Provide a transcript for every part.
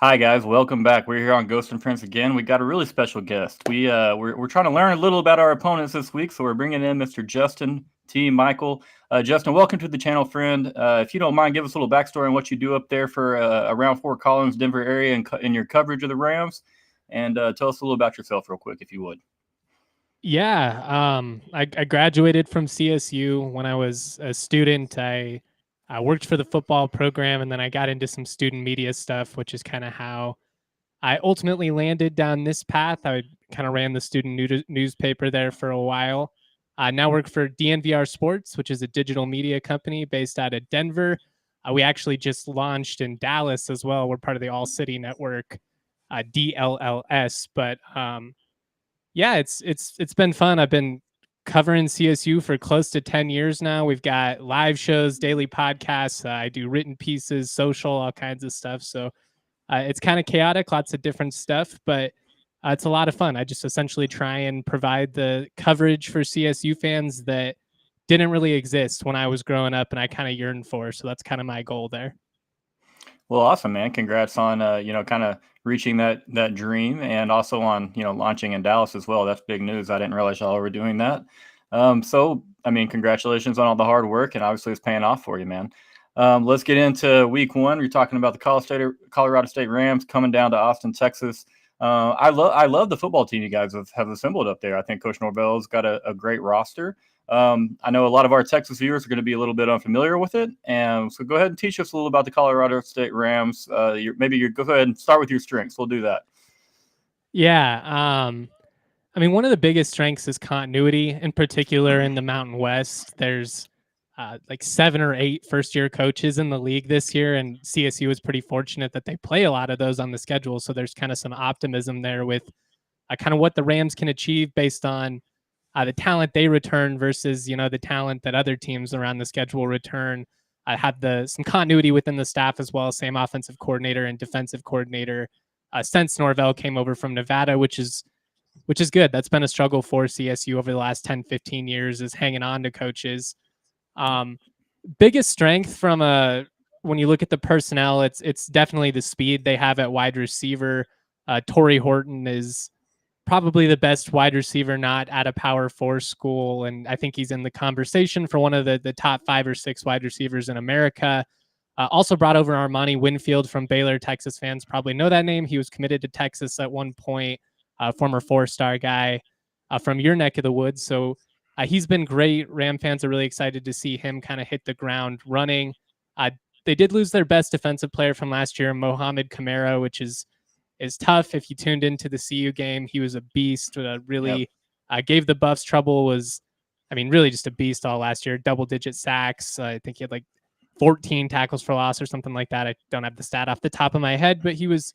Hi guys, welcome back. We're here on Ghost and Friends again. We got a really special guest. We're trying to learn a little about our opponents this week, so we're bringing in Mr. Justin T. Michael. Justin, welcome to the channel, friend. If you don't mind, give us a little backstory on what you do up there for around Fort Collins, Denver area, and in your coverage of the Rams, and tell us a little about yourself, real quick, if you would. Yeah, I graduated from CSU when I was a student. I worked for the football program, and then I got into some student media stuff, which is kind of how I ultimately landed down this path. I kind of ran the student newspaper there for a while. I now work for DNVR Sports, which is a digital media company based out of Denver. We actually just launched in Dallas as well. We're part of the All City Network, DLLS, but yeah, it's been fun. I've been covering CSU for close to 10 years now. We've got live shows, daily podcasts. I do written pieces, social, all kinds of stuff. So it's kind of chaotic, lots of different stuff, but it's a lot of fun. I just essentially try and provide the coverage for CSU fans that didn't really exist when I was growing up and I kind of yearned for. So that's kind of my goal there. Well, awesome, man. Congrats on kind of reaching that dream, and also on launching in Dallas as well. That's big news. I didn't realize y'all were doing that. So I mean, congratulations on all the hard work, and obviously it's paying off for you, man. Let's get into week one. You're talking about the Colorado State Rams coming down to Austin, Texas. I love the football team you guys have assembled up there. I think Coach Norvell's got a great roster. I know a lot of our Texas viewers are going to be a little bit unfamiliar with it, and so go ahead and teach us a little about the Colorado State Rams. Maybe you go ahead and start with your strengths. We'll do that. Yeah. I mean, one of the biggest strengths is continuity, in particular in the Mountain West. There's like 7 or 8 first-year coaches in the league this year, and CSU is pretty fortunate that they play a lot of those on the schedule. So there's kind of some optimism there with kind of what the Rams can achieve based on the talent they return versus the talent that other teams around the schedule return. I have some continuity within the staff as well, same offensive coordinator and defensive coordinator since Norvell came over from Nevada, which is good. That's been a struggle for CSU over the last 10, 15 years, is hanging on to coaches. Um, Biggest strength from when you look at the personnel, it's definitely the speed they have at wide receiver. Torrey Horton is probably the best wide receiver not at a Power 4 school, and I think he's in the conversation for one of the top 5 or 6 wide receivers in America. Also brought over Armani Winfield from Baylor. Texas fans probably know that name. He was committed to Texas at one point, former 4-star guy from your neck of the woods. So he's been great. Ram fans are really excited to see him kind of hit the ground running. They did lose their best defensive player from last year, Mohamed Kamara, which is tough. If you tuned into the CU game, he was a beast. Yep. Really gave the Buffs trouble. Really just a beast all last year. Double-digit sacks. I think he had like 14 tackles for loss or something like that. I don't have the stat off the top of my head, but he was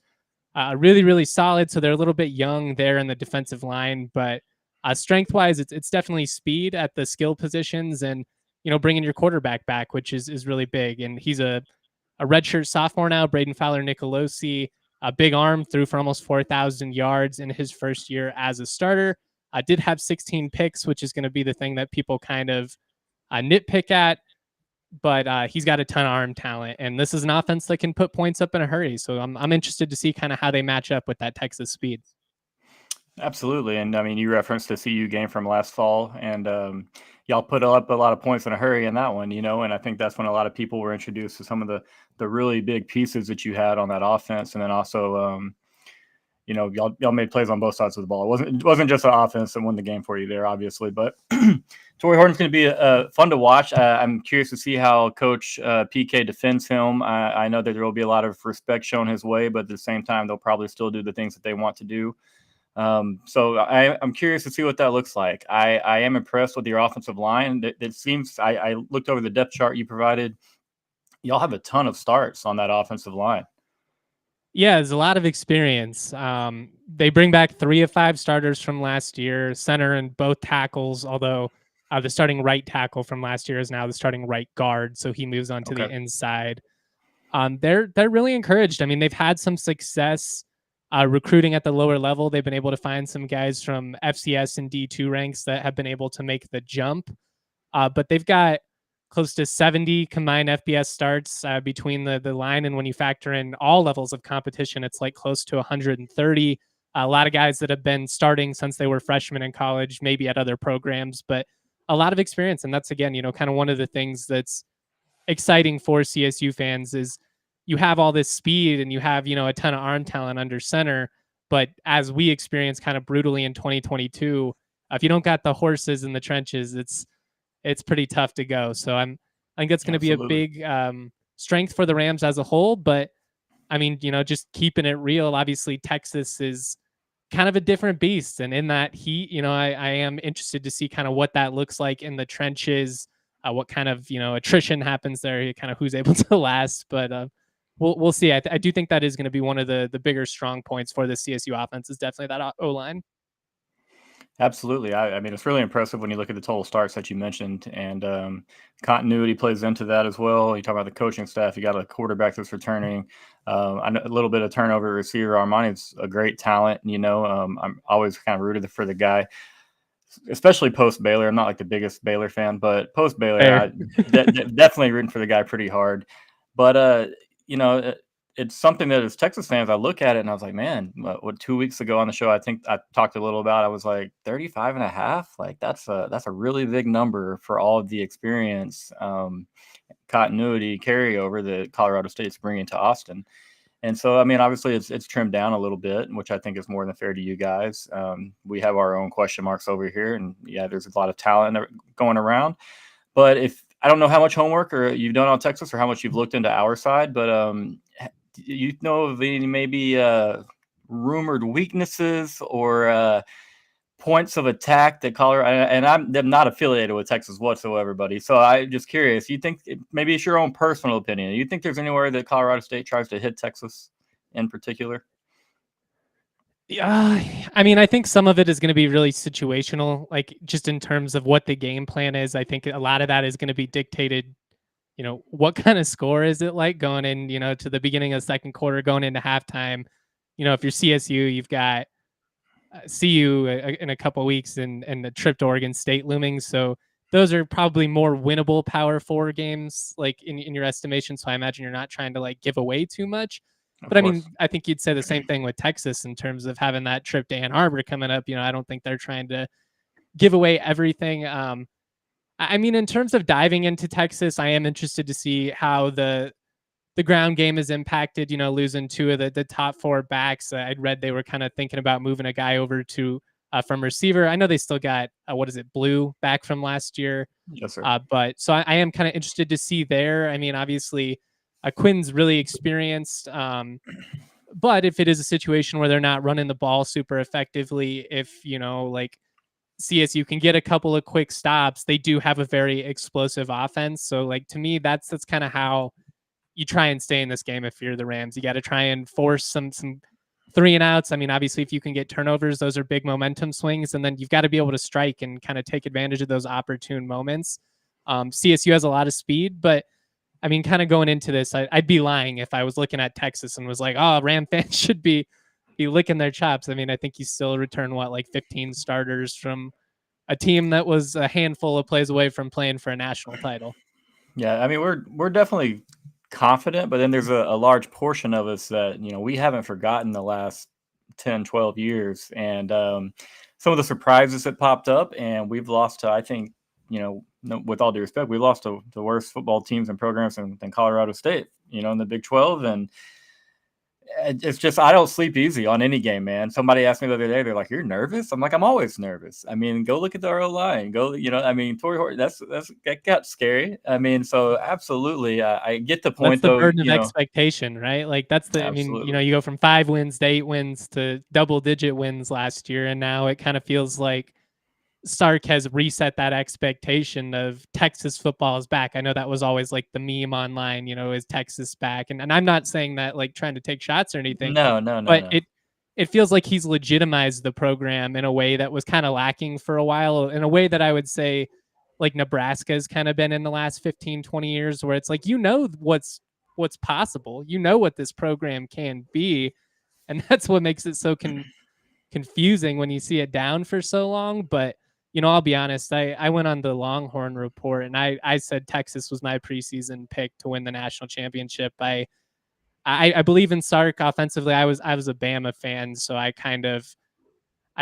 really, really solid. So they're a little bit young there in the defensive line, but strength-wise, it's definitely speed at the skill positions, and bringing your quarterback back, which is really big. And he's a redshirt sophomore now, Braden Fowler Nicolosi. A big arm, threw for almost 4,000 yards in his first year as a starter. Did have 16 picks, which is going to be the thing that people kind of nitpick at. But he's got a ton of arm talent, and this is an offense that can put points up in a hurry. So I'm interested to see kind of how they match up with that Texas speed. Absolutely, and I mean, you referenced the CU game from last fall, and y'all put up a lot of points in a hurry in that one, and I think that's when a lot of people were introduced to some of the really big pieces that you had on that offense, and then also, y'all made plays on both sides of the ball. It wasn't just the offense that won the game for you there, obviously, but Torrey Horton's going to be fun to watch. I'm curious to see how Coach PK defends him. I know that there will be a lot of respect shown his way, but at the same time, they'll probably still do the things that they want to do. So I'm curious to see what that looks like. I am impressed with your offensive line. It seems I looked over the depth chart you provided. Y'all have a ton of starts on that offensive line. Yeah, there's a lot of experience. They bring back 3 of 5 starters from last year, center and both tackles, although the starting right tackle from last year is now the starting right guard, so he moves on to the inside. They're really encouraged. I mean, they've had some success recruiting at the lower level. They've been able to find some guys from FCS and D2 ranks that have been able to make the jump. But they've got close to 70 combined FBS starts between the line, and when you factor in all levels of competition, it's like close to 130. A lot of guys that have been starting since they were freshmen in college, maybe at other programs, but a lot of experience. And that's, again, kind of one of the things that's exciting for CSU fans is you have all this speed and you have, a ton of arm talent under center. But as we experienced kind of brutally in 2022, if you don't got the horses in the trenches, it's pretty tough to go. So I think that's going to be a Absolutely. big strength for the Rams as a whole. But I mean, just keeping it real, obviously Texas is kind of a different beast. And in that heat, I am interested to see kind of what that looks like in the trenches, what kind of, attrition happens there, kind of who's able to last. But we'll see. I do think that is going to be one of the bigger strong points for the CSU offense is definitely that O line. Absolutely. I mean, it's really impressive when you look at the total starts that you mentioned, and continuity plays into that as well. You talk about the coaching staff. You got a quarterback that's returning. I know a little bit of turnover receiver. Armani's a great talent. I'm always kind of rooted for the guy, especially post Baylor. I'm not like the biggest Baylor fan, but post Baylor, I definitely rooting for the guy pretty hard. But you know, it's something that as Texas fans, I look at it and I was like, man, what 2 weeks ago on the show, I think I talked a little about, I was like 35 and a half. Like that's a really big number for all of the experience, continuity, carryover that Colorado State's bringing to Austin. And so, I mean, obviously it's trimmed down a little bit, which I think is more than fair to you guys. We have our own question marks over here, and yeah, there's a lot of talent going around. But if I don't know how much homework or you've done on Texas or how much you've looked into our side, but you know of any maybe rumored weaknesses or points of attack that Colorado, and I'm not affiliated with Texas whatsoever, buddy. So I'm just curious. You think maybe it's your own personal opinion? You think there's anywhere that Colorado State tries to hit Texas in particular? Yeah, I mean, I think some of it is going to be really situational, like just in terms of what the game plan is. I think a lot of that is going to be dictated, what kind of score is it like going in, to the beginning of the second quarter, going into halftime. If you're CSU, you've got CU in a couple of weeks and the trip to Oregon State looming. So those are probably more winnable Power Four games, like in your estimation. So I imagine you're not trying to like give away too much. Of But I mean, course. I think you'd say the same thing with Texas in terms of having that trip to Ann Arbor coming up. I don't think they're trying to give away everything. I mean, in terms of diving into Texas, I am interested to see how the ground game is impacted, losing two of the top four backs. I'd read they were kind of thinking about moving a guy over to from receiver. I know they still got, what is it, Blue back from last year. Yes, sir. But so I am kind of interested to see there. I mean, obviously, Quinn's really experienced. But if it is a situation where they're not running the ball super effectively, if, like CSU can get a couple of quick stops, they do have a very explosive offense. So, like, to me, that's kind of how you try and stay in this game if you're the Rams. You got to try and force some 3-and-outs. I mean, obviously, if you can get turnovers, those are big momentum swings, and then you've got to be able to strike and kind of take advantage of those opportune moments. CSU has a lot of speed, but I mean, kind of going into this, I'd be lying if I was looking at Texas and was like, "Oh, Ram fans should be licking their chops." I mean, I think you still return like 15 starters from a team that was a handful of plays away from playing for a national title. Yeah, I mean, we're definitely confident, but then there's a large portion of us that, we haven't forgotten the last 10, 12 years. And some of the surprises that popped up, and we've lost to, I think, with all due respect, we lost to the worst football teams and programs than Colorado State, in the Big 12. And it's just, I don't sleep easy on any game, man. Somebody asked me the other day, they're like, "You're nervous?" I'm like, "I'm always nervous." I mean, go look at the O line. Go, I mean, Torrey Horton, that got scary. I mean, so absolutely, I get the That's point the though. burden of expectation, right? Like I mean, Absolutely. you go from 5 wins to 8 wins to double digit wins last year. And now it kind of feels like Sark has reset that expectation of Texas football is back. I know that was always like the meme online, is Texas back? And I'm not saying that like trying to take shots or anything, No, no, no, but no. it feels like he's legitimized the program in a way that was kind of lacking for a while, in a way that I would say like Nebraska's kind of been in the last 15, 20 years, where it's like, what's possible, what this program can be. And that's what makes it so confusing when you see it down for so long. But I'll be honest. I went on the Longhorn Report and I said Texas was my preseason pick to win the national championship. I believe in Sark offensively. I was a Bama fan, so I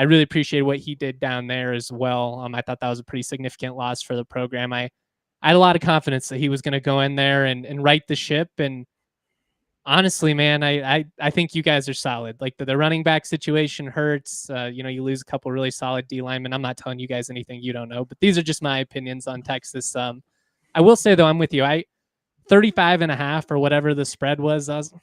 really appreciated what he did down there as well. I thought that was a pretty significant loss for the program. I had a lot of confidence that he was going to go in there and right the ship. And honestly, man, I think you guys are solid. Like the running back situation hurts. You lose a couple really solid D linemen. I'm not telling you guys anything you don't know, but these are just my opinions on Texas. I will say though, I'm with you. 35.5 or whatever the spread was. I was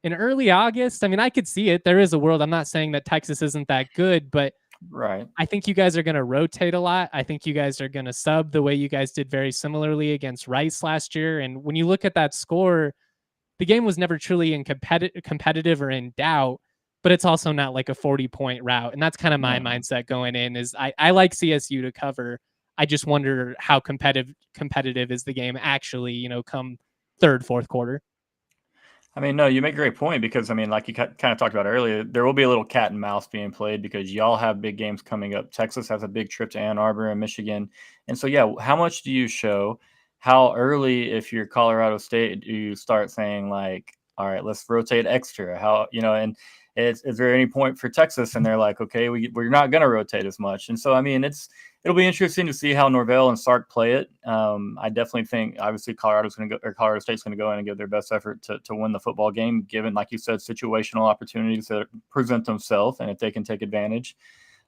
in early August. I mean, I could see it. There is a world. I'm not saying that Texas isn't that good, but Right. I think you guys are going to rotate a lot. I think you guys are going to sub the way you guys did very similarly against Rice last year. And when you look at that score, the game was never truly competitive or in doubt, but it's also not like a 40-point route. And that's kind of my No. mindset going in is I like CSU to cover. I just wonder how competitive is the game actually, come third, fourth quarter. I mean, no, you make a great point because, I mean, like you kind of talked about earlier, there will be a little cat and mouse being played because y'all have big games coming up. Texas has a big trip to Ann Arbor and Michigan. And so, yeah, how much do you show? How early, if you're Colorado State, do you start saying, like, all right, let's rotate extra? And is there any point for Texas? And they're like, okay, we're not going to rotate as much. And so, I mean, it'll be interesting to see how Norvell and Sark play it. I definitely think, obviously, Colorado State's going to go in and give their best effort to win the football game, given, like you said, situational opportunities that present themselves, and if they can take advantage.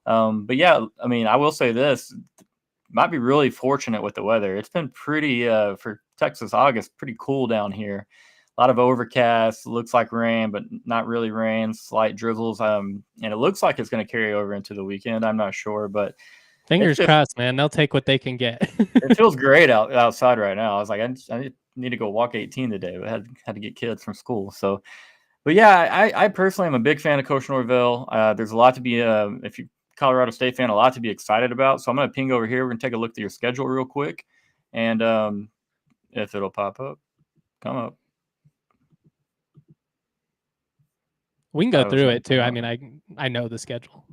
But yeah, I mean, I will say this: might be really fortunate with the weather. It's been pretty for Texas August, pretty cool down here. A lot of overcast, looks like rain, but not really rain, slight drizzles. And it looks like it's going to carry over into the weekend. I'm not sure, but Fingers crossed, man. They'll take what they can get. it feels great outside right now. I was like, I need to go walk 18 today, but I had to get kids from school. So, but yeah, I personally am a big fan of Coach Norvell. There's a lot to be, if you're a Colorado State fan, a lot to be excited about. So I'm going to ping over here. We're going to take a look at your schedule real quick. And if it'll pop up, come up. We can go through it too. I mean, I know the schedule.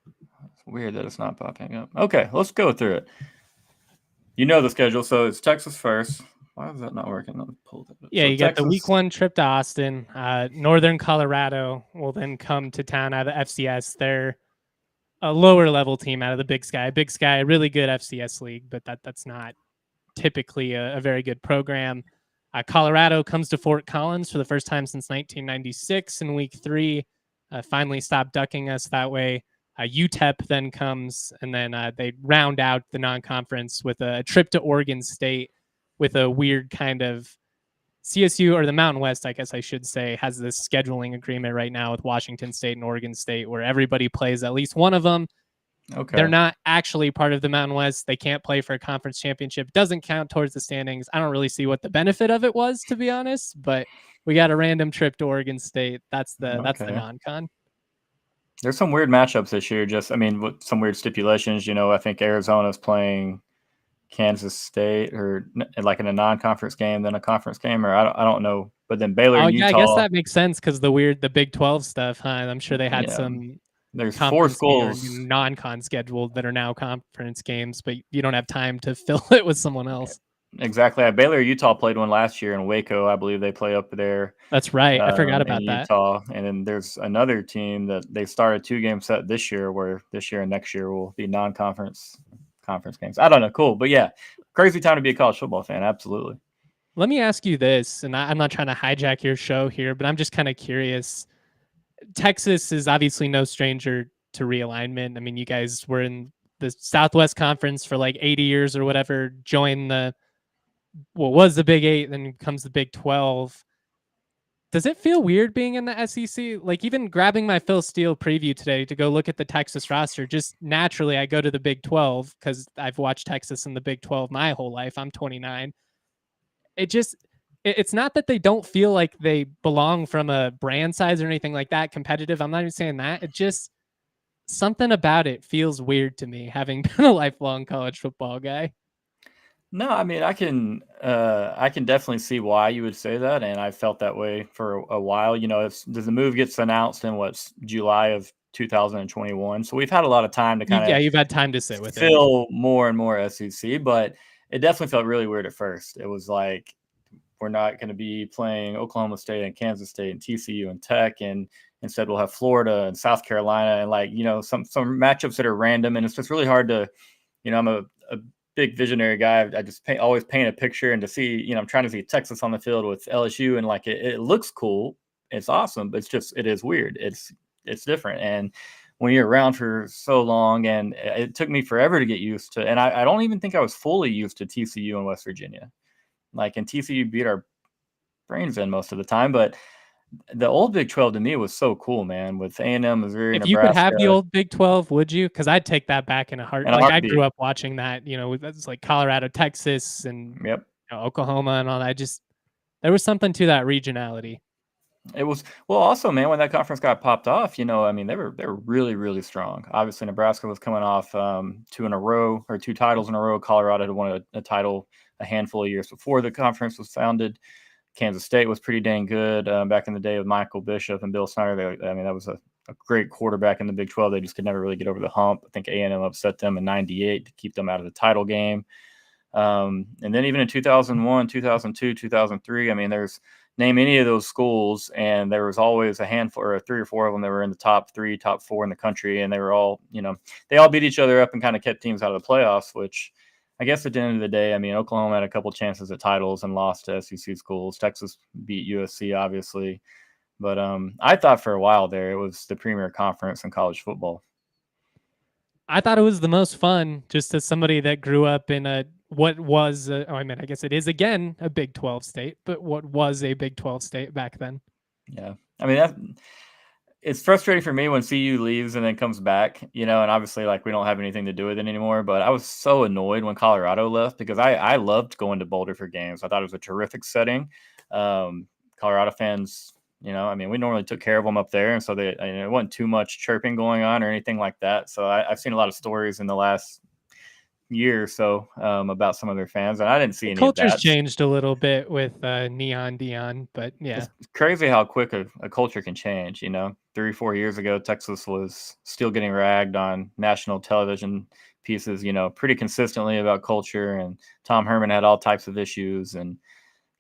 It's weird that it's not popping up. Okay, let's go through it. You know the schedule, so it's Texas first. Why is that not working? Let me pull that up. Yeah, so you got the week 1 trip to Austin. Northern Colorado will then come to town out of the FCS. They're a lower level team out of the Big Sky. Big Sky, a really good FCS league, but that's not typically a very good program. Colorado comes to Fort Collins for the first time since 1996 in week 3. Finally stopped ducking us that way. UTEP then comes, and then they round out the non-conference with a trip to Oregon State with a weird kind of CSU, or the Mountain West, I guess I should say, has this scheduling agreement right now with Washington State and Oregon State where everybody plays at least one of them. Okay. They're not actually part of the Mountain West. They can't play for a conference championship. Doesn't count towards the standings. I don't really see what the benefit of it was, to be honest, but we got a random trip to Oregon State. That's the non-con. There's some weird matchups this year. With some weird stipulations. I think Arizona's playing Kansas State, or like in a non-conference game, then a conference game, or I don't know. But then Baylor, and Utah. I guess that makes sense because the Big 12 stuff, huh? I'm sure they had some. There's 4 schools non-con scheduled that are now conference games, but you don't have time to fill it with someone else. Exactly. Baylor, Utah played one last year in Waco. I believe they play up there. That's right. I forgot about Utah. And then there's another team that they started 2-game set this year, where this year and next year will be non-conference conference games. I don't know. Cool. But yeah, crazy time to be a college football fan. Absolutely. Let me ask you this, and I'm not trying to hijack your show here, but I'm just kind of curious. Texas is obviously no stranger to realignment. I mean, you guys were in the Southwest Conference for like 80 years or whatever, joined what was the Big 8, then comes the Big 12. Does it feel weird being in the SEC? Like, even grabbing my Phil Steele preview today to go look at the Texas roster, just naturally I go to the Big 12 because I've watched Texas in the Big 12 my whole life. I'm 29. It's not that they don't feel like they belong from a brand size or anything like that, competitive. I'm not even saying that. It just, something about it feels weird to me, having been a lifelong college football guy. No, I mean, I can definitely see why you would say that, and I felt that way for a while. As the move gets announced in July of 2021. So we've had a lot of time to kind of You've had time to sit with it. feel more and more SEC, but it definitely felt really weird at first. It was like, we're not going to be playing Oklahoma State and Kansas State and TCU and Tech, and instead we'll have Florida and South Carolina, and like, some matchups that are random. And it's just really hard to, I'm a big visionary guy. I just always paint a picture, and to see, I'm trying to see Texas on the field with LSU, and like it looks cool, it's awesome, but it is weird. It's different. And when you're around for so long, and it took me forever to get used to, and I don't even think I was fully used to TCU and West Virginia. Like, and TCU beat our brains in most of the time, but the old Big 12 to me was so cool, man. With A&M, Missouri, If Nebraska. You could have the old Big 12, would you? Because I'd take that back in a heart. Like, I grew up watching that. That's like Colorado, Texas, and Oklahoma, and all that. There was something to that regionality. It was, well, also, man, when that conference got popped off, they were really, really strong. Obviously, Nebraska was coming off 2 titles in a row. Colorado had won a title a handful of years before the conference was founded. Kansas State was pretty dang good back in the day with Michael Bishop and Bill Snyder. That was a great quarterback in the Big 12. They just could never really get over the hump. I think A&M upset them in '98 to keep them out of the title game. And then even in 2001, 2002, 2003, there's name any of those schools, and there was always a handful or 3 or 4 of them that were in the top 3, top 4 in the country, and they were all, they all beat each other up and kind of kept teams out of the playoffs, which I guess at the end of the day, Oklahoma had a couple chances at titles and lost to SEC schools. Texas beat USC, obviously. But I thought for a while there it was the premier conference in college football. I thought it was the most fun, just as somebody that grew up in I guess it is again a Big 12 state, but what was a Big 12 state back then? Yeah. It's frustrating for me when CU leaves and then comes back, and obviously, like, we don't have anything to do with it anymore. But I was so annoyed when Colorado left, because I loved going to Boulder for games. I thought it was a terrific setting. Colorado fans, we normally took care of them up there, and so it wasn't too much chirping going on or anything like that. So I've seen a lot of stories in the last year or so about some of their fans, and I didn't see any of that. Culture's changed a little bit with Neon Deion, but yeah. It's crazy how quick a culture can change. 3 or 4 years ago, Texas was still getting ragged on national television pieces, pretty consistently about culture, and Tom Herman had all types of issues. And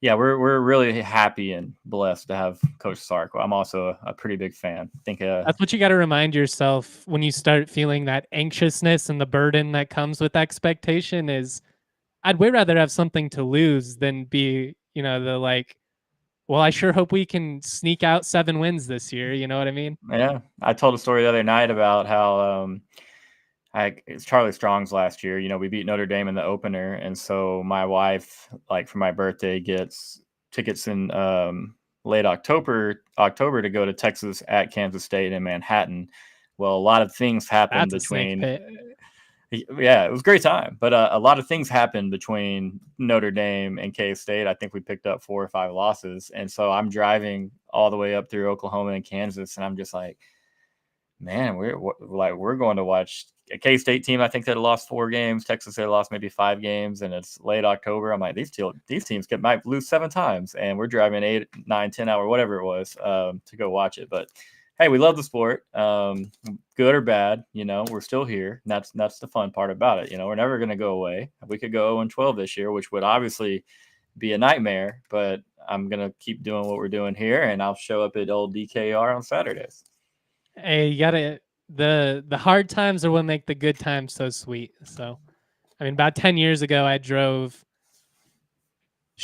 yeah, we're really happy and blessed to have Coach Sark. I'm also a pretty big fan. I think that's what you got to remind yourself when you start feeling that anxiousness and the burden that comes with expectation is, I'd way rather have something to lose than be, well, I sure hope we can sneak out 7 wins this year. You know what I mean? Yeah. I told a story the other night about how it's Charlie Strong's last year. We beat Notre Dame in the opener, and so my wife, like, for my birthday, gets tickets in late October to go to Texas at Kansas State in Manhattan. Well, a lot of things happened between. Yeah, it was a great time, but a lot of things happened between Notre Dame and K-State. I think we picked up 4 or 5 losses, and so I'm driving all the way up through Oklahoma and Kansas, and I'm just like, man, we're going to watch a K-State team, I think, that lost 4 games. Texas had lost maybe 5 games, and it's late October. I'm like, these teams might lose 7 times, and we're driving 8, 9, 10 hour, whatever it was, to go watch it. But hey, we love the sport, good or bad. We're still here. And that's the fun part about it. We're never going to go away. We could go 0-12 this year, which would obviously be a nightmare. But I'm going to keep doing what we're doing here, and I'll show up at old DKR on Saturdays. Hey, you gotta, the hard times are what make the good times so sweet. So, about 10 years ago, I drove,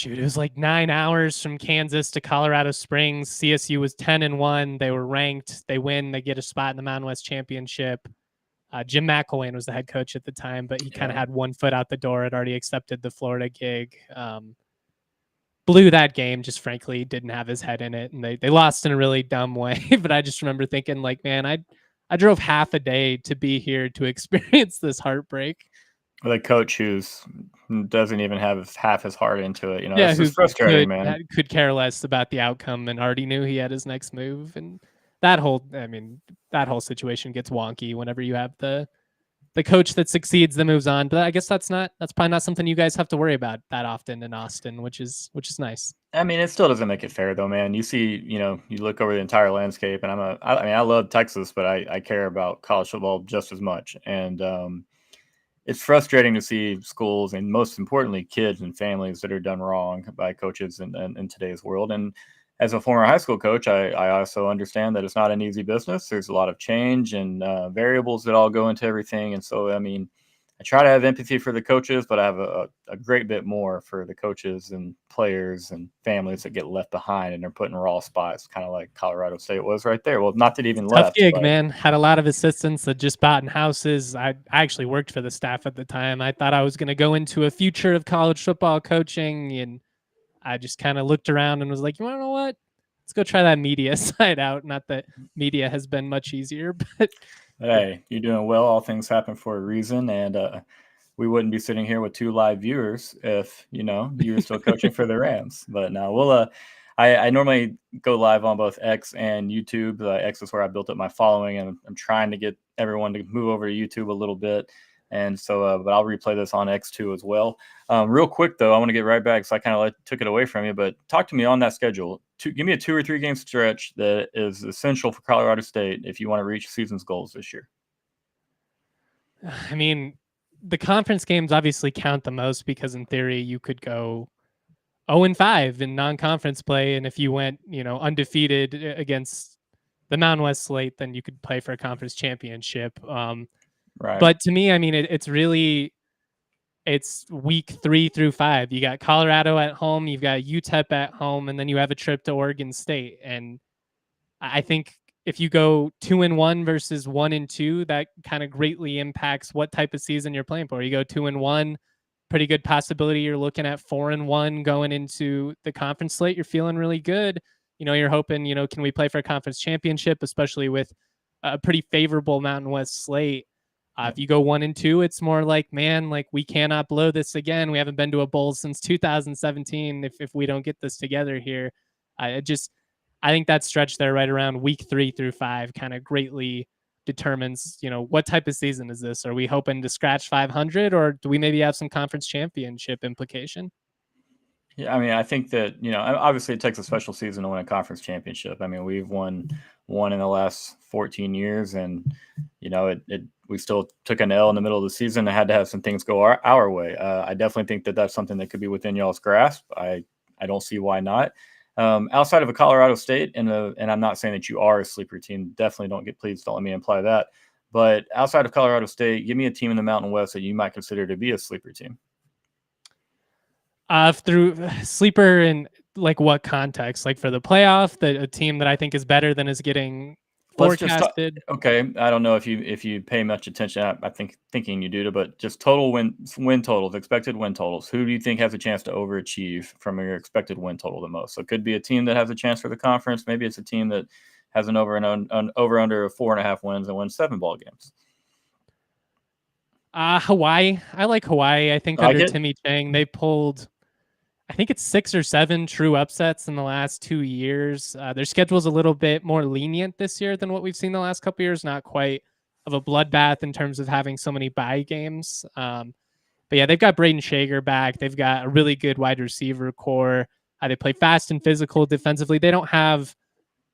it was like 9 hours from Kansas to Colorado Springs. CSU was 10-1. They were ranked. They win. They get a spot in the Mountain West Championship. Jim McElwain was the head coach at the time, but he kind of had one foot out the door, had already accepted the Florida gig. Blew that game, just frankly didn't have his head in it, and they lost in a really dumb way. But I just remember thinking, like, man, I drove half a day to be here to experience this heartbreak. The coach who doesn't even have half his heart into it, it's just frustrating, man. Could care less about the outcome and already knew he had his next move. And that whole situation gets wonky whenever you have the the coach that succeeds that moves on. But I guess that's probably not something you guys have to worry about that often in Austin, which is nice. I mean, it still doesn't make it fair though, man. You see, you look over the entire landscape, and I mean, I love Texas, but I care about college football just as much. And it's frustrating to see schools and most importantly, kids and families that are done wrong by coaches in today's world. And as a former high school coach, I also understand that it's not an easy business. There's a lot of change and variables that all go into everything. And so, I mean, I try to have empathy for the coaches, but I have a great bit more for the coaches and players and families that get left behind and they're put in raw spots, kind of like Colorado State was right there. Well, not that even Tough left, gig, but man. Had a lot of assistants that just bought in houses. I actually worked for the staff at the time. I thought I was going to go into a future of college football coaching, and I just kind of looked around and was like, you want to know what? Let's go try that media side out. Not that media has been much easier, but hey, you're doing well. All things happen for a reason. And we wouldn't be sitting here with 2 live viewers if you were still coaching for the Rams. But now I normally go live on both X and YouTube. X is where I built up my following, and I'm trying to get everyone to move over to YouTube a little bit. And so, but I'll replay this on X too as well. Real quick though, I want to get right back, so I kind of took it away from you. But talk to me on that schedule. Give me a 2 or 3 game stretch that is essential for Colorado State if you want to reach season's goals this year. I mean, the conference games obviously count the most because in theory you could go 0-5 in non-conference play, and if you went, undefeated against the Mountain West slate, then you could play for a conference championship. Right. But to me, I mean, it's week 3 through 5. You got Colorado at home, you've got UTEP at home, and then you have a trip to Oregon State. And I think if you go 2-1 versus 1-2, that kind of greatly impacts what type of season you're playing for. You go 2-1, pretty good possibility you're looking at 4-1 going into the conference slate. You're feeling really good. You're hoping, can we play for a conference championship, especially with a pretty favorable Mountain West slate. If you go 1-2, it's more like, man, like we cannot blow this again. We haven't been to a bowl since 2017. If we don't get this together here, I think that stretch there right around week 3 through 5 kind of greatly determines, what type of season is this? Are we hoping to scratch 500, or do we maybe have some conference championship implication? Yeah, I mean, I think that obviously it takes a special season to win a conference championship. I mean, we've won one in the last 14 years, and we still took an L in the middle of the season and had to have some things go our way. I definitely think that that's something that could be within y'all's grasp. I don't see why not. Outside of a Colorado State, and I'm not saying that you are a sleeper team. Definitely please don't let me imply that. But outside of Colorado State, give me a team in the Mountain West that you might consider to be a sleeper team. Through sleeper in like what context? Like for the playoff, a team that I think is better than is getting forecasted. Okay, I don't know if you pay much attention. I think thinking you do, but just total win totals, expected win totals. Who do you think has a chance to overachieve from your expected win total the most? So it could be a team that has a chance for the conference. Maybe it's a team that has an over under of 4.5 wins and wins 7 ball games. Hawaii. I like Hawaii. I think under Timmy Chang, they pulled, I think it's 6 or 7 true upsets in the last 2 years. Their schedule's a little bit more lenient this year than what we've seen the last couple years. Not quite of a bloodbath in terms of having so many bye games. But yeah, they've got Braden Shager back. They've got a really good wide receiver core. They play fast and physical defensively. They don't have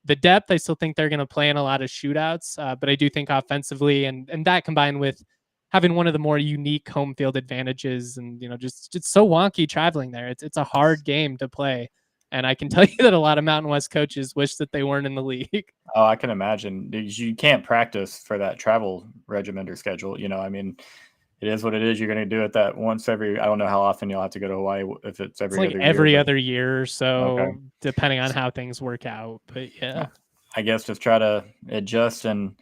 the depth. I still think they're going to play in a lot of shootouts, but I do think offensively, and that combined with having one of the more unique home field advantages, and just it's so wonky traveling there. It's a hard game to play, and I can tell you that a lot of Mountain West coaches wish that they weren't in the league. Oh, I can imagine. You can't practice for that travel regimen or schedule. I mean, it is what it is. You're going to do it that once every. I don't know how often you'll have to go to Hawaii, if it's every like other every year, other year or so, okay, depending on how things work out. But yeah, I guess just try to adjust and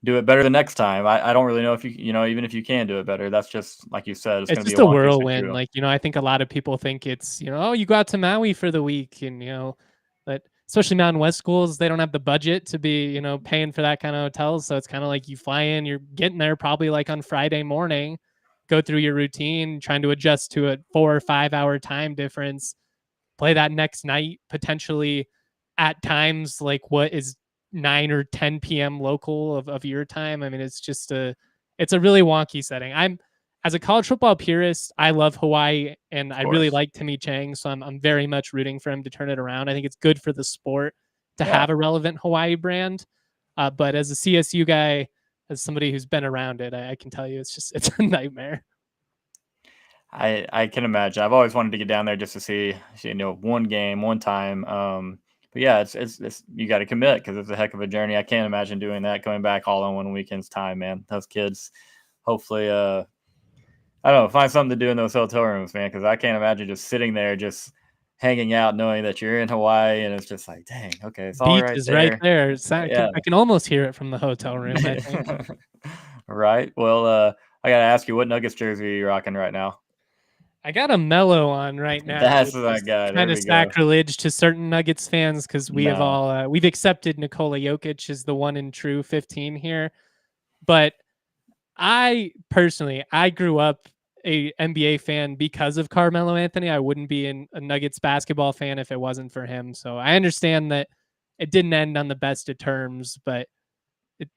do it better the next time. I don't really know if even if you can do it better, that's just like you said, it's going to be just a a wonky whirlwind. schedule. Like, I think a lot of people think it's, oh, you go out to Maui for the week, and but especially Mountain West schools, they don't have the budget to be, paying for that kind of hotels. So it's kind of like you fly in, you're getting there probably like on Friday morning, go through your routine, trying to adjust to a 4 or 5 hour time difference, play that next night, potentially at times like what is 9 or 10 p.m. local of your time. I mean, it's just it's a really wonky setting. As a college football purist, I love Hawaii and Of I really course. like Timmy Chang, so I'm very much rooting for him to turn it around. I think it's good for the sport to Yeah. have a relevant Hawaii brand. But as a CSU guy, as somebody who's been around it, I can tell you it's a nightmare. I can imagine. I've always wanted to get down there just to see, one game, one time. But yeah, it's you got to commit because it's a heck of a journey. I can't imagine doing that, going back all in one weekend's time, man. Those kids, hopefully, I don't know, find something to do in those hotel rooms, man, because I can't imagine just sitting there, just hanging out, knowing that you're in Hawaii, and it's just like, dang, okay, it's all Beach right is right there. there. Yeah. I can almost hear it from the hotel room, I think. Right. Well, I gotta ask you, what Nuggets jersey are you rocking right now? I got a mellow on right now, That's which what I is got. There kind of we go. sacrilege to certain Nuggets fans because we have No. all we've accepted Nikola Jokic as the one and true 15 here. But I personally, I grew up a NBA fan because of Carmelo Anthony. I wouldn't be a Nuggets basketball fan if it wasn't for him. So I understand that it didn't end on the best of terms, but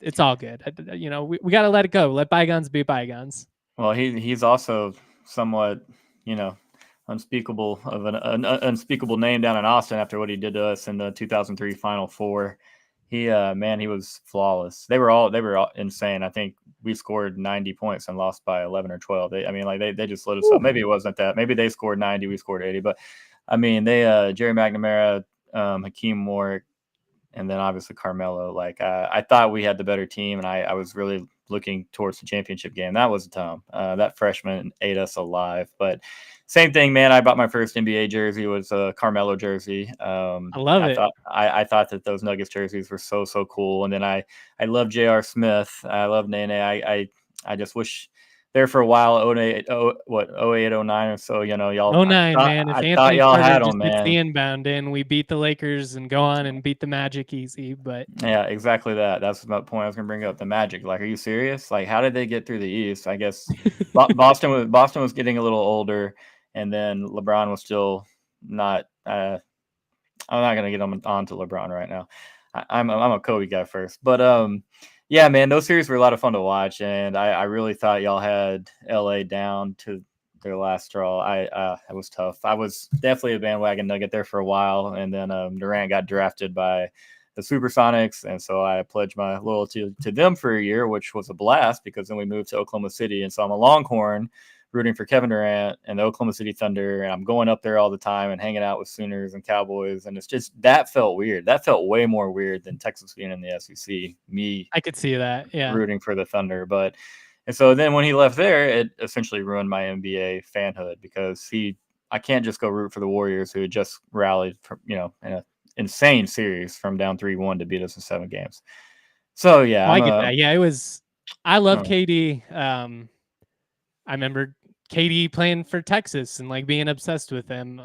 it's all good. We got to let it go. Let bygones be bygones. Well, he's also somewhat, you know, unspeakable of an unspeakable name down in Austin after what he did to us in the 2003 Final Four. He was flawless. They were all insane. I think we scored 90 points and lost by 11 or 12. They just lit us up. Whew. Maybe it wasn't that. Maybe they scored 90, we scored 80. But I mean, they Jerry McNamara, Hakeem Moore, and then obviously Carmelo. Like I thought we had the better team, and I was really looking towards the championship game. That was Tom. That freshman ate us alive. But same thing, man. I bought my first NBA jersey. It was a Carmelo jersey. I love I it. thought I thought that those Nuggets jerseys were so cool. And then I love J.R. Smith. I love Nene. I just wish there for a while. 08, what 08, 09 or so. Y'all. Oh I nine, thought man. If I thought Anthony y'all Carter had just them, hits the man. inbound in, we beat the Lakers and go on and beat the Magic easy. But Yeah, exactly that. That's the point I was gonna bring up. The Magic. Like, are you serious? Like, how did they get through the East? I guess Boston was getting a little older, and then LeBron was still not. I'm not gonna get on to LeBron right now. I'm a Kobe guy first, but yeah, man, those series were a lot of fun to watch, and I really thought y'all had LA down to their last straw. It was tough. I was definitely a bandwagon Nugget there for a while, and then Durant got drafted by the Supersonics, and so I pledged my loyalty to them for a year, which was a blast because then we moved to Oklahoma City, and so I'm a Longhorn rooting for Kevin Durant and the Oklahoma City Thunder, and I'm going up there all the time and hanging out with Sooners and Cowboys, and it's just that felt weird. That felt way more weird than Texas being in the SEC. Me I could see that. Yeah. rooting for the Thunder, but and so then when he left there, it essentially ruined my NBA fanhood because I can't just go root for the Warriors who had just rallied from in an insane series from down 3-1 to beat us in 7 games. So yeah, Oh, I I'm get a that. Yeah, it was. I love uh, KD. I remember KD playing for Texas and like being obsessed with him.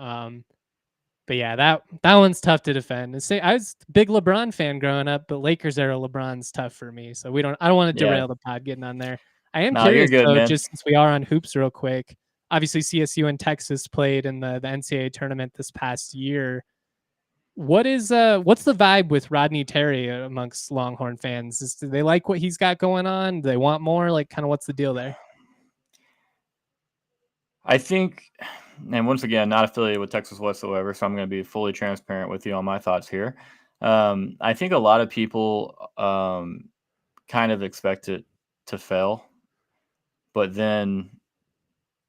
But yeah, that one's tough to defend. I was a big LeBron fan growing up, but Lakers era LeBron's tough for me. So I don't want to yeah. derail the pod getting on there. I am No, you're curious good, though, man. just since we are on hoops real quick. Obviously, CSU and Texas played in the NCAA tournament this past year. What's the vibe with Rodney Terry amongst Longhorn fans? Do they like what he's got going on? Do they want more? Like, kind of what's the deal there? I think, and once again, not affiliated with Texas whatsoever, so I'm going to be fully transparent with you on my thoughts here. I think a lot of people kind of expect it to fail, but then,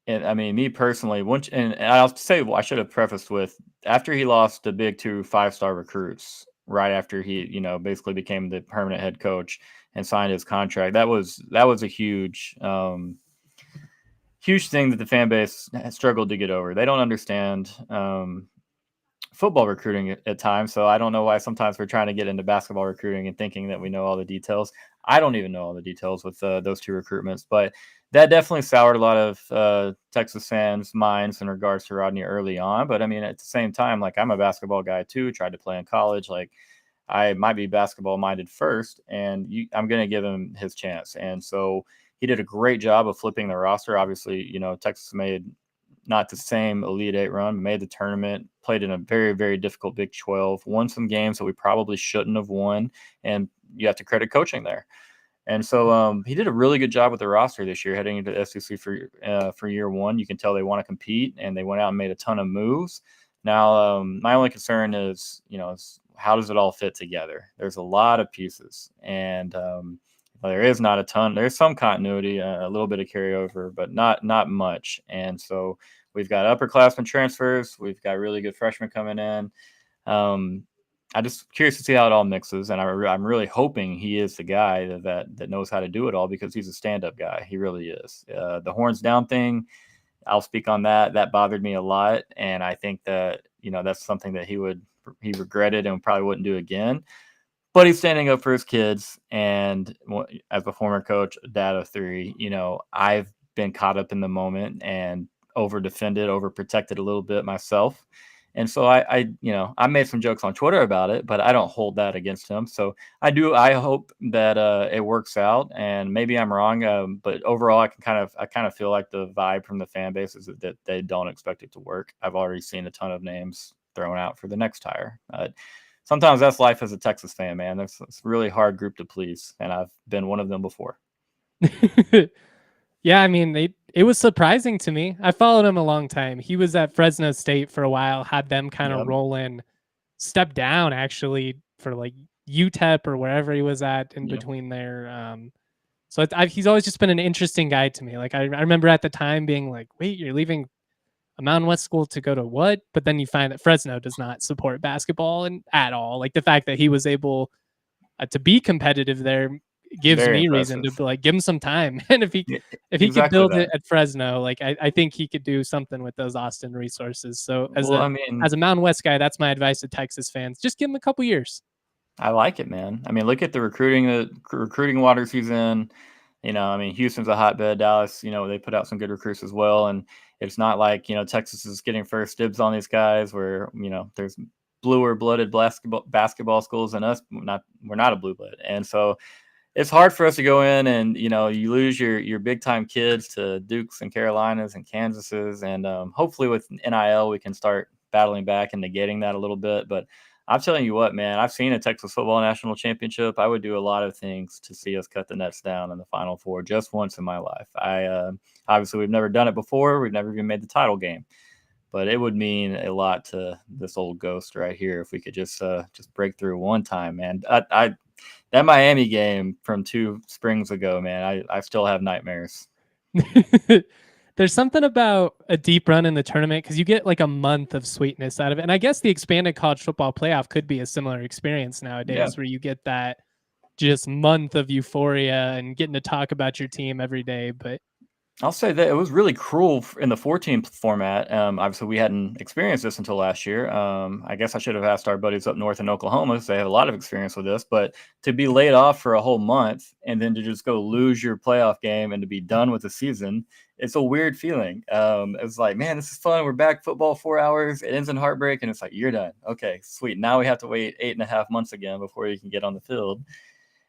and I mean, me personally, once, and I'll say, well, I should have prefaced with after he lost the big 2 5-star recruits, right after he, basically became the permanent head coach and signed his contract. That was a huge thing that the fan base has struggled to get over. They don't understand football recruiting at times. So I don't know why sometimes we're trying to get into basketball recruiting and thinking that we know all the details. I don't even know all the details with those 2 recruitments, but that definitely soured a lot of Texas fans' minds in regards to Rodney early on. But I mean, at the same time, like I'm a basketball guy too, tried to play in college. Like I might be basketball minded first, and I'm going to give him his chance. And so he did a great job of flipping the roster. Obviously, Texas made not the same Elite Eight run, made the tournament, played in a very, very difficult Big 12, won some games that we probably shouldn't have won. And you have to credit coaching there. And so he did a really good job with the roster this year, heading into the SEC for year one. You can tell they want to compete, and they went out and made a ton of moves. Now, my only concern is, is how does it all fit together? There's a lot of pieces, and there is not a ton. There's some continuity, a little bit of carryover, but not much. And so we've got upperclassmen transfers. We've got really good freshmen coming in. I'm just curious to see how it all mixes, and I'm really hoping he is the guy that knows how to do it all, because he's a stand-up guy. He really is. The horns down thing, I'll speak on that. That bothered me a lot, and I think that that's something that he regretted and probably wouldn't do again. But he's standing up for his kids, and as a former coach, dad of three, I've been caught up in the moment and over defended, over protected a little bit myself. And so I made some jokes on Twitter about it, but I don't hold that against him. So I hope that it works out, and maybe I'm wrong. But overall, I kind of feel like the vibe from the fan base is that they don't expect it to work. I've already seen a ton of names thrown out for the next hire. Sometimes that's life as a Texas fan, man. It's a really hard group to please, and I've been one of them before. Yeah, I mean, it was surprising to me. I followed him a long time. He was at Fresno State for a while, had them kind of Yep. roll in, step down actually for like UTEP or wherever he was at in between there. So he's always just been an interesting guy to me. Like I remember at the time being like, wait, you're leaving a Mountain West school to go to what? But then you find that Fresno does not support basketball at all. Like the fact that he was able to be competitive there gives Very me reason impressive. to like give him some time. And if he could Exactly build that. it at Fresno, like I think he could do something with those Austin resources. So Well, I mean, as a Mountain West guy, that's my advice to Texas fans. Just give him a couple years. I like it, man. I mean, look at the recruiting waters he's in. I mean, Houston's a hotbed. Dallas, they put out some good recruits as well. And it's not like, Texas is getting first dibs on these guys where, there's bluer blooded basketball schools than us. We're not a blue blood. And so it's hard for us to go in and, you lose your big time kids to Dukes and Carolinas and Kansases. And hopefully with NIL, we can start battling back and negating that a little bit. But I'm telling you what, man, I've seen a Texas football national championship. I would do a lot of things to see us cut the nets down in the Final Four just once in my life. Obviously we've never done it before. We've never even made the title game, but it would mean a lot to this old ghost right here if we could just break through one time, man. That Miami game from 2 springs ago, man, I still have nightmares. There's something about a deep run in the tournament because you get like a month of sweetness out of it. And I guess the expanded college football playoff could be a similar experience nowadays where you get that just month of euphoria and getting to talk about your team every day. But I'll say that it was really cruel in the 14 format. Obviously, we hadn't experienced this until last year. I guess I should have asked our buddies up north in Oklahoma, because they have a lot of experience with this. But to be laid off for a whole month and then to just go lose your playoff game and to be done with the season, it's a weird feeling. It's like, man, this is fun. We're back football 4 hours. It ends in heartbreak, and it's like, you're done. Okay, sweet. Now we have to wait 8.5 months again before you can get on the field.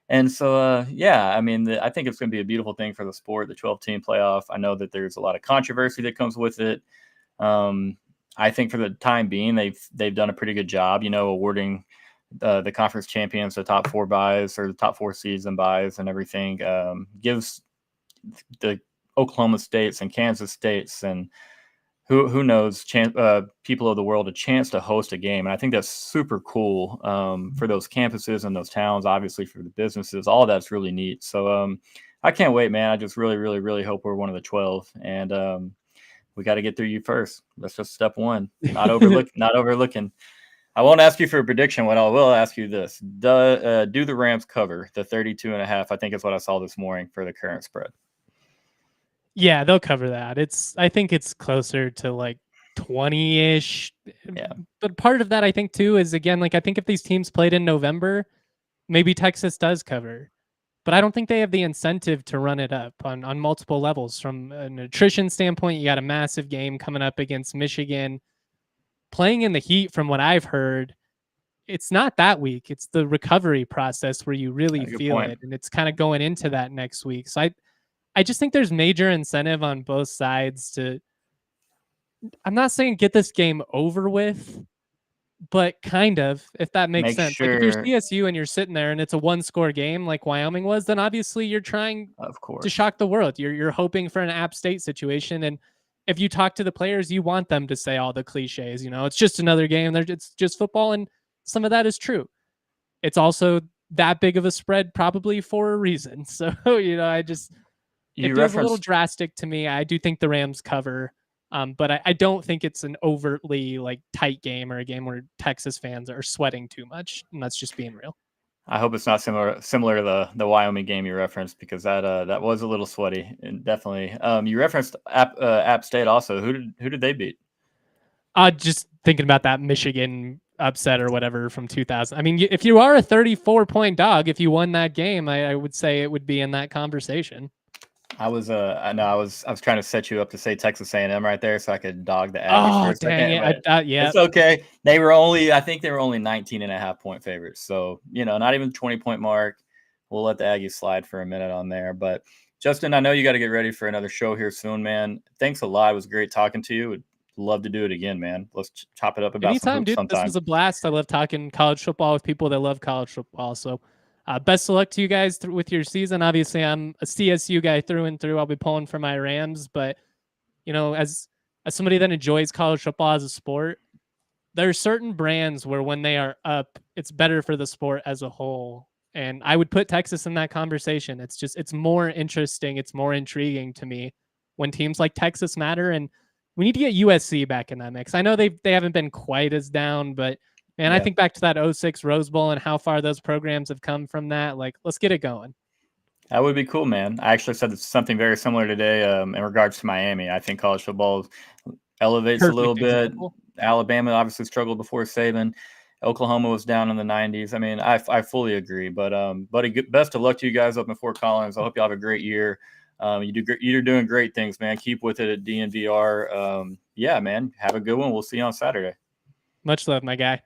And so, yeah, I mean, I think it's going to be a beautiful thing for the sport, the 12-team playoff. I know that there's a lot of controversy that comes with it. I think for the time being, they've done a pretty good job, awarding the conference champions the top 4 buys or the top 4 seeds and buys and everything. Gives the Oklahoma States and Kansas States and who knows, people of the world a chance to host a game. And I think that's super cool for those campuses and those towns, obviously for the businesses. All that's really neat. So I can't wait, man. I just really, really, really hope we're one of the 12. And we got to get through you first. That's just step one. Not overlooking. I won't ask you for a prediction. What I will ask you this. Do the Rams cover the 32.5? I think is what I saw this morning for the current spread. Yeah, they'll cover that. I think it's closer to like 20-ish. Yeah. But part of that I think too is, again, like I think if these teams played in November, maybe Texas does cover. But I don't think they have the incentive to run it up on multiple levels. From a nutrition standpoint, you got a massive game coming up against Michigan. Playing in the heat, from what I've heard, it's not that week. It's the recovery process where you really feel it. And it's kind of going into that next week. So I just think there's major incentive on both sides to, I'm not saying get this game over with, but kind of, if that makes Make sense. Like if you're sure, CSU and you're sitting there and it's a one-score game like Wyoming was, then obviously you're trying of to course. shock the world. You're hoping for an App State situation, and if you talk to the players, you want them to say all the cliches. It's just another game. It's just football, and some of that is true. It's also that big of a spread, probably for a reason. So I just it You feels a little referenced drastic to me. I do think the Rams cover, but I don't think it's an overtly like tight game or a game where Texas fans are sweating too much, and that's just being real. I hope it's not similar to the Wyoming game you referenced, because that was a little sweaty, and definitely. You referenced App State also. Who did they beat? Just thinking about that Michigan upset or whatever from 2000. I mean, if you are a 34-point dog, if you won that game, I would say it would be in that conversation. I know I was trying to set you up to say Texas A&M right there, so I could dog the Aggies for Oh, a dang second, it. but Yeah. it's okay. I think they were only 19.5-point favorites. So, not even 20-point mark. We'll let the Aggies slide for a minute on there. But Justin, I know you got to get ready for another show here soon, man. Thanks a lot. It was great talking to you. Would love to do it again, man. Let's chop it up about some Anytime, hoops dude. This sometime. was a blast. I love talking college football with people that love college football. So, best of luck to you guys with your season. Obviously, I'm a CSU guy through and through. I'll be pulling for my Rams, but as somebody that enjoys college football as a sport, there are certain brands where when they are up, it's better for the sport as a whole. And I would put Texas in that conversation. It's more interesting, it's more intriguing to me when teams like Texas matter. And we need to get USC back in that mix. I know they haven't been quite as down, but man, I Yeah. think back to that '06 Rose Bowl and how far those programs have come from that. Like, let's get it going. That would be cool, man. I actually said something very similar today in regards to Miami. I think college football elevates a little Perfect bit. example. Alabama obviously struggled before Saban. Oklahoma was down in the 90s. I mean, I fully agree. But buddy, best of luck to you guys up in Fort Collins. I hope you have a great year. You're doing great things, man. Keep with it at DNVR. Yeah, man. Have a good one. We'll see you on Saturday. Much love, my guy.